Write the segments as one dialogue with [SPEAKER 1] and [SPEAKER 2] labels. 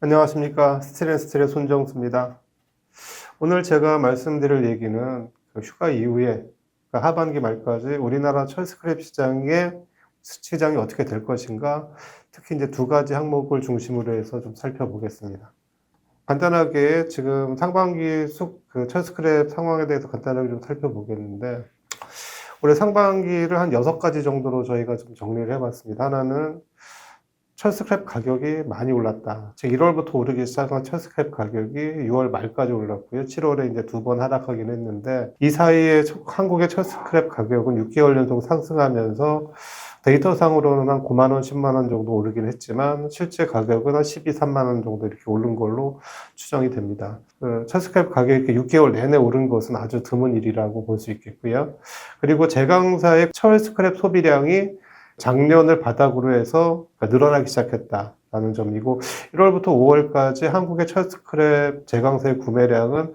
[SPEAKER 1] 안녕하십니까. 스트레스의 손정수입니다. 오늘 제가 말씀드릴 얘기는 휴가 이후에 하반기 말까지 우리나라 철스크랩 시장이 어떻게 될 것인가, 특히 이제 두 가지 항목을 중심으로 해서 좀 살펴보겠습니다. 간단하게 지금 상반기 철스크랩 상황에 대해서 간단하게 좀 살펴보겠는데, 올해 상반기를 한 6가지 정도로 저희가 좀 정리를 해봤습니다. 하나는 철스크랩 가격이 많이 올랐다. 즉 1월부터 오르기 시작한 철스크랩 가격이 6월 말까지 올랐고요. 7월에 이제 2번 하락하긴 했는데, 이 사이에 한국의 철스크랩 가격은 6개월 연속 상승하면서 데이터상으로는 한 9만 원, 10만 원 정도 오르긴 했지만 실제 가격은 한 12, 3만 원 정도 이렇게 오른 걸로 추정이 됩니다. 철스크랩 가격이 이렇게 6개월 내내 오른 것은 아주 드문 일이라고 볼 수 있겠고요. 그리고 제강사의 철스크랩 소비량이 작년을 바닥으로 해서 늘어나기 시작했다라는 점이고, 1월부터 5월까지 한국의 철스크랩 제강사의 구매량은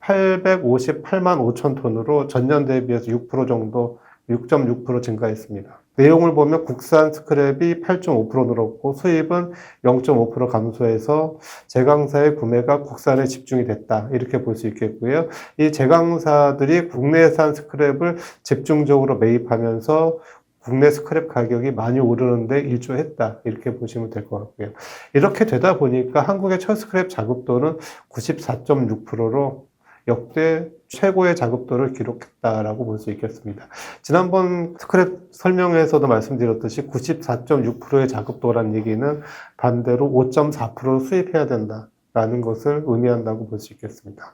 [SPEAKER 1] 858만 5천 톤으로 전년 대비해서 6% 정도, 6.6% 증가했습니다. 내용을 보면 국산 스크랩이 8.5% 늘었고 수입은 0.5% 감소해서 제강사의 구매가 국산에 집중이 됐다, 이렇게 볼 수 있겠고요. 이 제강사들이 국내산 스크랩을 집중적으로 매입하면서 국내 스크랩 가격이 많이 오르는데 일조했다, 이렇게 보시면 될 것 같고요. 이렇게 되다 보니까 한국의 철스크랩 자급도는 94.6%로 역대 최고의 자급도를 기록했다라고 볼 수 있겠습니다. 지난번 스크랩 설명에서도 말씀드렸듯이 94.6%의 자급도란 얘기는 반대로 5.4% 수입해야 된다라는 것을 의미한다고 볼 수 있겠습니다.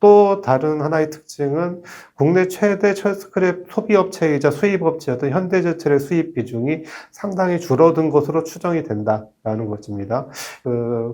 [SPEAKER 1] 또 다른 하나의 특징은 국내 최대 철스크랩 소비업체이자 수입업체였던 현대제철의 수입 비중이 상당히 줄어든 것으로 추정이 된다라는 것입니다.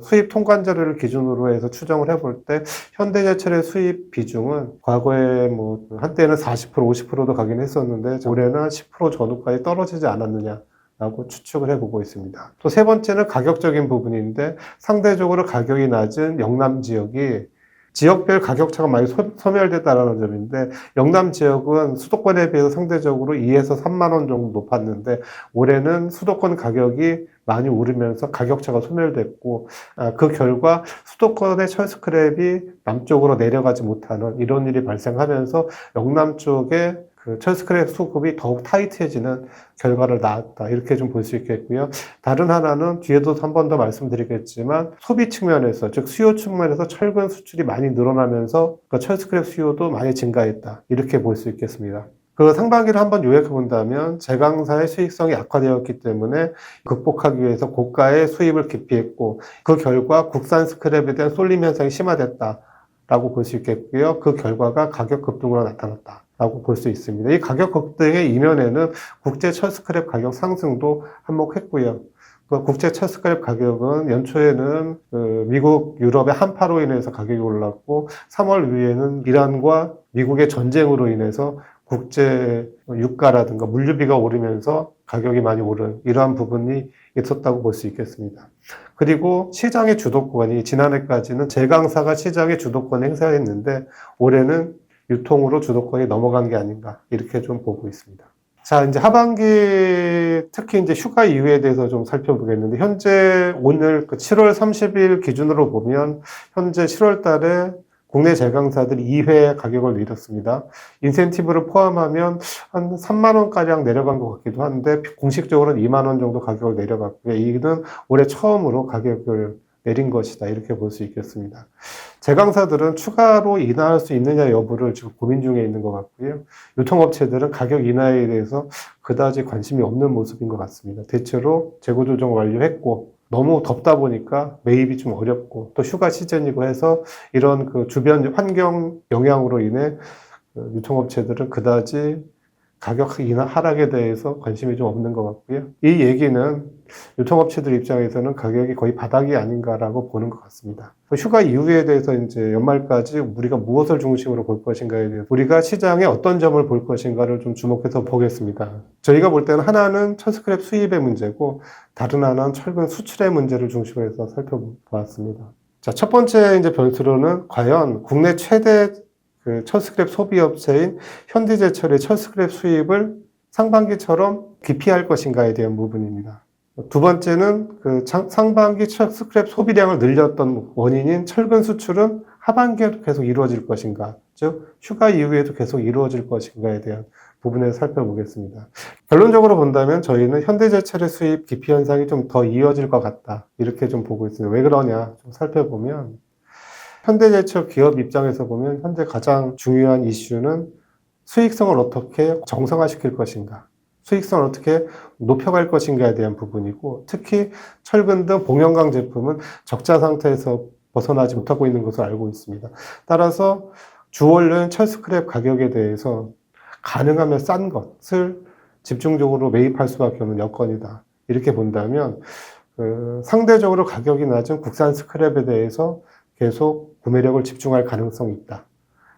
[SPEAKER 1] 수입 통관 자료를 기준으로 해서 추정을 해볼 때 현대제철의 수입 비중은 과거에 한때는 40%, 50%도 가긴 했었는데 올해는 10% 전후까지 떨어지지 않았느냐 라고 추측을 해보고 있습니다. 또 세 번째는 가격적인 부분인데, 상대적으로 가격이 낮은 영남 지역이 지역별 가격차가 많이 소멸됐다는 점인데, 영남 지역은 수도권에 비해서 상대적으로 2에서 3만 원 정도 높았는데 올해는 수도권 가격이 많이 오르면서 가격차가 소멸됐고, 그 결과 수도권의 철스크랩이 남쪽으로 내려가지 못하는 이런 일이 발생하면서 영남 쪽에 철스크랩 수급이 더욱 타이트해지는 결과를 낳았다, 이렇게 좀 볼 수 있겠고요. 다른 하나는 뒤에도 한 번 더 말씀드리겠지만 소비 측면에서, 즉 수요 측면에서 철근 수출이 많이 늘어나면서 철스크랩 수요도 많이 증가했다, 이렇게 볼 수 있겠습니다. 상반기를 한번 요약해 본다면 제강사의 수익성이 악화되었기 때문에 극복하기 위해서 고가의 수입을 기피했고, 그 결과 국산 스크랩에 대한 쏠림 현상이 심화됐다라고 볼 수 있겠고요. 그 결과가 가격 급등으로 나타났다 라고 볼 수 있습니다. 이 가격 급등의 이면에는 국제 철스크랩 가격 상승도 한몫했고요. 국제 철스크랩 가격은 연초에는 미국, 유럽의 한파로 인해서 가격이 올랐고, 3월 위에는 이란과 미국의 전쟁으로 인해서 국제 유가라든가 물류비가 오르면서 가격이 많이 오른 이러한 부분이 있었다고 볼 수 있겠습니다. 그리고 시장의 주도권이 지난해까지는 제강사가 시장의 주도권을 행사했는데 올해는 유통으로 주도권이 넘어간 게 아닌가, 이렇게 좀 보고 있습니다. 자, 이제 하반기 특히 이제 휴가 이후에 대해서 좀 살펴보겠는데, 현재 오늘 7월 30일 기준으로 보면 현재 7월 달에 국내 제강사들이 2회 가격을 내렸습니다. 인센티브를 포함하면 한 3만 원가량 내려간 것 같기도 한데 공식적으로는 2만 원 정도 가격을 내려갔고요. 이는 올해 처음으로 가격을 내린 것이다, 이렇게 볼 수 있겠습니다. 제강사들은 추가로 인하할 수 있느냐 여부를 지금 고민 중에 있는 것 같고요. 유통업체들은 가격 인하에 대해서 그다지 관심이 없는 모습인 것 같습니다. 대체로 재고 조정 완료했고, 너무 덥다 보니까 매입이 좀 어렵고, 또 휴가 시즌이고 해서 이런 주변 환경 영향으로 인해 유통업체들은 그다지 가격 인하 하락에 대해서 관심이 좀 없는 것 같고요. 이 얘기는 유통업체들 입장에서는 가격이 거의 바닥이 아닌가라고 보는 것 같습니다. 휴가 이후에 대해서 이제 연말까지 우리가 무엇을 중심으로 볼 것인가에 대해서, 우리가 시장에 어떤 점을 볼 것인가를 좀 주목해서 보겠습니다. 저희가 볼 때는 하나는 철스크랩 수입의 문제고, 다른 하나는 철근 수출의 문제를 중심으로 해서 살펴보았습니다. 자, 첫 번째 이제 변수로는 과연 국내 최대 철스크랩 소비업체인 현대제철의 철스크랩 수입을 상반기처럼 기피할 것인가에 대한 부분입니다. 두 번째는 그 상반기 스크랩 소비량을 늘렸던 원인인 철근 수출은 하반기에도 계속 이루어질 것인가, 즉 휴가 이후에도 계속 이루어질 것인가에 대한 부분을 살펴보겠습니다. 결론적으로 본다면 저희는 현대제철의 수입 기피 현상이 좀 더 이어질 것 같다, 이렇게 좀 보고 있습니다. 왜 그러냐 좀 살펴보면, 현대제철 기업 입장에서 보면 현재 가장 중요한 이슈는 수익성을 어떻게 정상화시킬 것인가, 수익성을 어떻게 높여갈 것인가에 대한 부분이고, 특히 철근 등 봉연강 제품은 적자 상태에서 벗어나지 못하고 있는 것을 알고 있습니다. 따라서 주원료인 철스크랩 가격에 대해서 가능하면 싼 것을 집중적으로 매입할 수밖에 없는 여건이다, 이렇게 본다면 상대적으로 가격이 낮은 국산 스크랩에 대해서 계속 구매력을 집중할 가능성이 있다,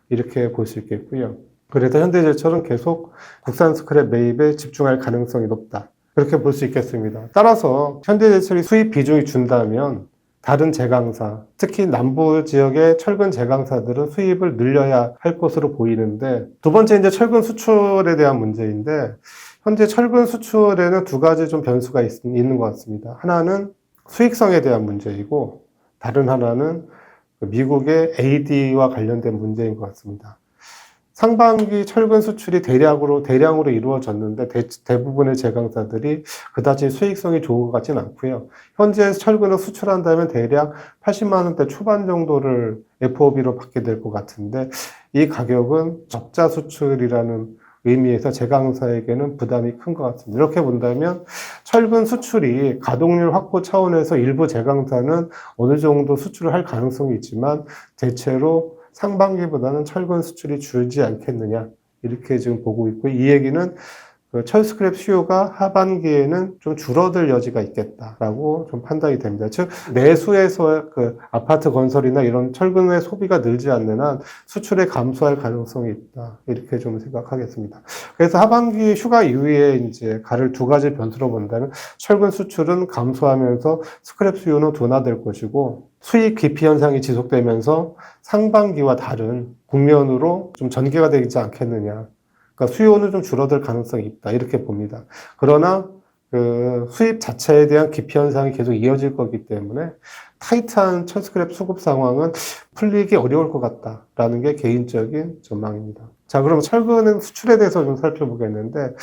[SPEAKER 1] 이렇게 볼 수 있겠고요. 그래서 현대제철은 계속 국산 스크랩 매입에 집중할 가능성이 높다, 그렇게 볼 수 있겠습니다. 따라서 현대제철이 수입 비중이 준다면 다른 제강사, 특히 남부 지역의 철근 제강사들은 수입을 늘려야 할 것으로 보이는데, 두 번째 이제 철근 수출에 대한 문제인데, 현재 철근 수출에는 두 가지 좀 변수가 있는 것 같습니다. 하나는 수익성에 대한 문제이고, 다른 하나는 미국의 AD와 관련된 문제인 것 같습니다. 상반기 철근 수출이 대량으로 이루어졌는데 대부분의 제강사들이 그다지 수익성이 좋은 것 같지는 않고요. 현재 철근을 수출한다면 대략 80만 원대 초반 정도를 FOB로 받게 될 것 같은데, 이 가격은 적자 수출이라는 의미에서 제강사에게는 부담이 큰 것 같습니다. 이렇게 본다면 철근 수출이 가동률 확보 차원에서 일부 제강사는 어느 정도 수출을 할 가능성이 있지만, 대체로 상반기보다는 철근 수출이 줄지 않겠느냐, 이렇게 지금 보고 있고, 이 얘기는 철스크랩 수요가 하반기에는 좀 줄어들 여지가 있겠다라고 좀 판단이 됩니다. 즉, 내수에서 아파트 건설이나 이런 철근의 소비가 늘지 않는 한 수출에 감소할 가능성이 있다, 이렇게 좀 생각하겠습니다. 그래서 하반기 휴가 이후에 이제 가를 두 가지 변수로 본다면, 철근 수출은 감소하면서 스크랩 수요는 둔화될 것이고, 수익 기피 현상이 지속되면서 상반기와 다른 국면으로 좀 전개가 되지 않겠느냐. 그러니까 수요는 좀 줄어들 가능성이 있다, 이렇게 봅니다. 그러나 수입 자체에 대한 기피 현상이 계속 이어질 거기 때문에 타이트한 철스크랩 수급 상황은 풀리기 어려울 것 같다라는 게 개인적인 전망입니다. 자, 그럼 철근 수출에 대해서 좀 살펴보겠는데,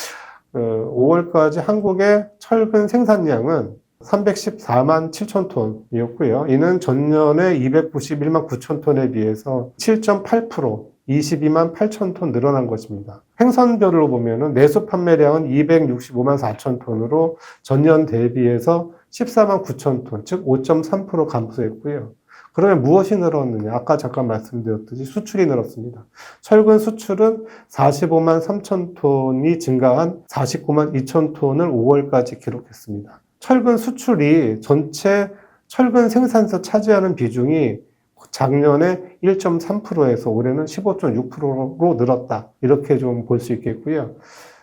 [SPEAKER 1] 5월까지 한국의 철근 생산량은 314만 7천 톤이었고요. 이는 전년에 291만 9천 톤에 비해서 7.8%, 22만 8천 톤 늘어난 것입니다. 행선별로 보면은 내수 판매량은 265만 4천 톤으로 전년 대비해서 14만 9천 톤, 즉 5.3% 감소했고요. 그러면 무엇이 늘었느냐? 아까 잠깐 말씀드렸듯이 수출이 늘었습니다. 철근 수출은 45만 3천 톤이 증가한 49만 2천 톤을 5월까지 기록했습니다. 철근 수출이 전체 철근 생산에서 차지하는 비중이 작년에 1.3%에서 올해는 15.6%로 늘었다, 이렇게 좀 볼 수 있겠고요.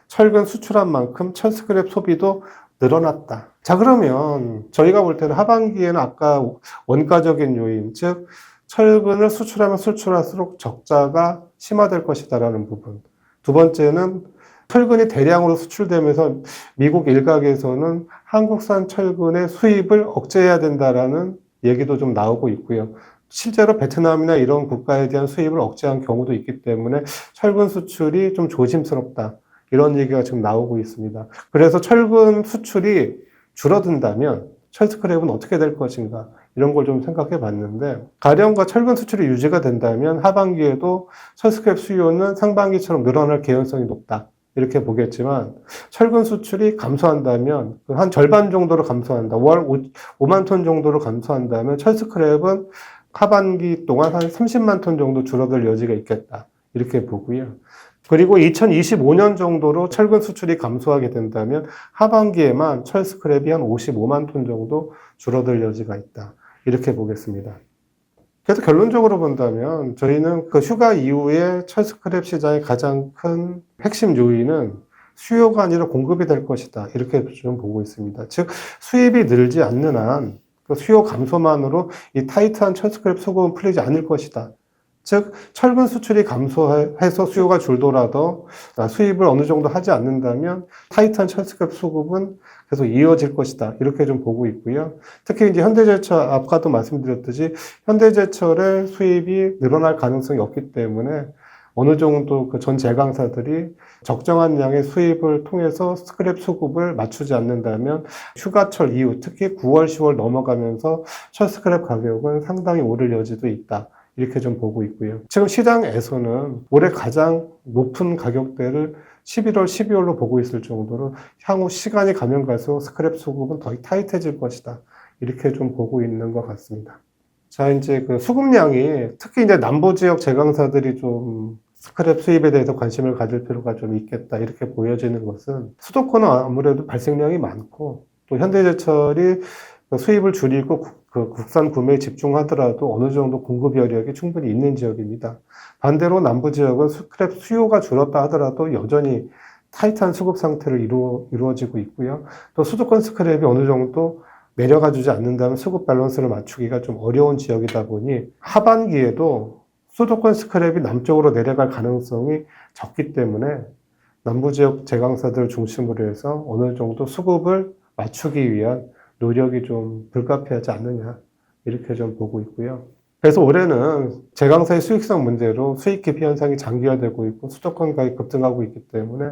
[SPEAKER 1] 철근 수출한 만큼 철스크랩 소비도 늘어났다. 자, 그러면 저희가 볼 때는 하반기에는 아까 원가적인 요인, 즉 철근을 수출하면 수출할수록 적자가 심화될 것이다라는 부분. 두 번째는 철근이 대량으로 수출되면서 미국 일각에서는 한국산 철근의 수입을 억제해야 된다라는 얘기도 좀 나오고 있고요. 실제로 베트남이나 이런 국가에 대한 수입을 억제한 경우도 있기 때문에 철근 수출이 좀 조심스럽다, 이런 얘기가 지금 나오고 있습니다. 그래서 철근 수출이 줄어든다면 철스크랩은 어떻게 될 것인가, 이런 걸 좀 생각해 봤는데, 가령과 철근 수출이 유지가 된다면 하반기에도 철스크랩 수요는 상반기처럼 늘어날 개연성이 높다, 이렇게 보겠지만, 철근 수출이 감소한다면 한 절반 정도로 감소한다, 월 5만 톤 정도로 감소한다면 철스크랩은 하반기 동안 한 30만 톤 정도 줄어들 여지가 있겠다, 이렇게 보고요. 그리고 2025년 정도로 철근 수출이 감소하게 된다면 하반기에만 철스크랩이 한 55만 톤 정도 줄어들 여지가 있다, 이렇게 보겠습니다. 그래서 결론적으로 본다면 저희는 휴가 이후에 철스크랩 시장의 가장 큰 핵심 요인은 수요가 아니라 공급이 될 것이다, 이렇게 좀 보고 있습니다. 즉, 수입이 늘지 않는 한 수요 감소만으로 이 타이트한 철스크랩 수급은 풀리지 않을 것이다. 즉 철근 수출이 감소해서 수요가 줄더라도 수입을 어느 정도 하지 않는다면 타이트한 철스크랩 수급은 계속 이어질 것이다. 이렇게 좀 보고 있고요. 특히 이제 현대제철, 아까도 말씀드렸듯이 현대제철의 수입이 늘어날 가능성이 없기 때문에 어느 정도 그 전 제강사들이 적정한 양의 수입을 통해서 스크랩 수급을 맞추지 않는다면 휴가철 이후, 특히 9월, 10월 넘어가면서 철 스크랩 가격은 상당히 오를 여지도 있다. 이렇게 좀 보고 있고요. 지금 시장에서는 올해 가장 높은 가격대를 11월, 12월로 보고 있을 정도로 향후 시간이 가면 갈수록 스크랩 수급은 더 타이트해질 것이다. 이렇게 좀 보고 있는 것 같습니다. 자, 이제 그 수급량이 특히 이제 남부 지역 제강사들이 좀 스크랩 수입에 대해서 관심을 가질 필요가 좀 있겠다. 이렇게 보여지는 것은 수도권은 아무래도 발생량이 많고 또 현대제철이 수입을 줄이고 그 국산 구매에 집중하더라도 어느 정도 공급 여력이 충분히 있는 지역입니다. 반대로 남부 지역은 스크랩 수요가 줄었다 하더라도 여전히 타이트한 수급 상태를 이루어지고 있고요. 또 수도권 스크랩이 어느 정도 내려가 주지 않는다면 수급 밸런스를 맞추기가 좀 어려운 지역이다 보니 하반기에도 수도권 스크랩이 남쪽으로 내려갈 가능성이 적기 때문에 남부 지역 제강사들 중심으로 해서 어느 정도 수급을 맞추기 위한 노력이 좀 불가피하지 않느냐 이렇게 좀 보고 있고요. 그래서 올해는 제강사의 수익성 문제로 수익 기피 현상이 장기화되고 있고 수도권 가격이 급등하고 있기 때문에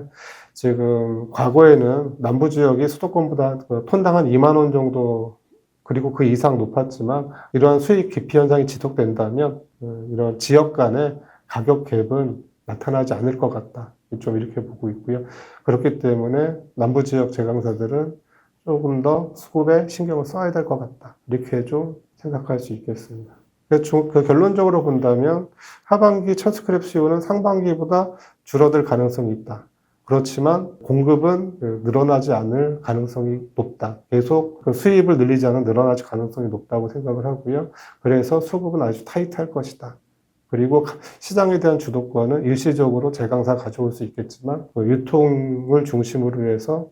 [SPEAKER 1] 지금 과거에는 남부 지역이 수도권보다 톤당 한 2만 원 정도 그리고 그 이상 높았지만 이러한 수익 기피 현상이 지속된다면 이런 지역 간의 가격 갭은 나타나지 않을 것 같다. 좀 이렇게 보고 있고요. 그렇기 때문에 남부 지역 제강사들은 조금 더 수급에 신경을 써야 될 것 같다. 이렇게 좀 생각할 수 있겠습니다. 결론적으로 본다면 하반기 첫 스크랩 수요는 상반기보다 줄어들 가능성이 있다. 그렇지만 공급은 늘어나지 않을 가능성이 높다. 계속 수입을 늘리지 않은 늘어날 가능성이 높다고 생각을 하고요. 그래서 수급은 아주 타이트할 것이다. 그리고 시장에 대한 주도권은 일시적으로 제강사가 가져올 수 있겠지만 유통을 중심으로 해서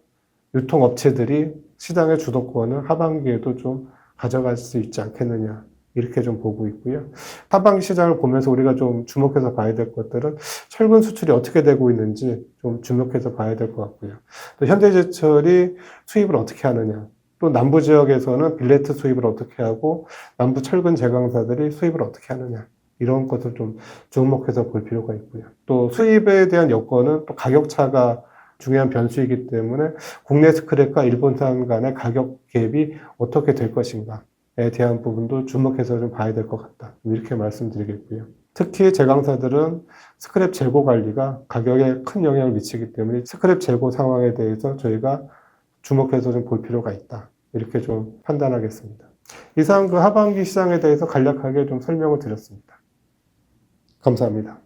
[SPEAKER 1] 유통업체들이 시장의 주도권을 하반기에도 좀 가져갈 수 있지 않겠느냐. 이렇게 좀 보고 있고요. 하반기 시장을 보면서 우리가 좀 주목해서 봐야 될 것들은 철근 수출이 어떻게 되고 있는지 좀 주목해서 봐야 될 것 같고요. 또 현대제철이 수입을 어떻게 하느냐. 또 남부 지역에서는 빌레트 수입을 어떻게 하고 남부 철근 제강사들이 수입을 어떻게 하느냐. 이런 것을 좀 주목해서 볼 필요가 있고요. 또 수입에 대한 여건은 또 가격차가 중요한 변수이기 때문에 국내 스크랩과 일본산 간의 가격 갭이 어떻게 될 것인가에 대한 부분도 주목해서 좀 봐야 될 것 같다. 이렇게 말씀드리겠고요. 특히 제강사들은 스크랩 재고 관리가 가격에 큰 영향을 미치기 때문에 스크랩 재고 상황에 대해서 저희가 주목해서 좀 볼 필요가 있다. 이렇게 좀 판단하겠습니다. 이상 그 하반기 시장에 대해서 간략하게 좀 설명을 드렸습니다. 감사합니다.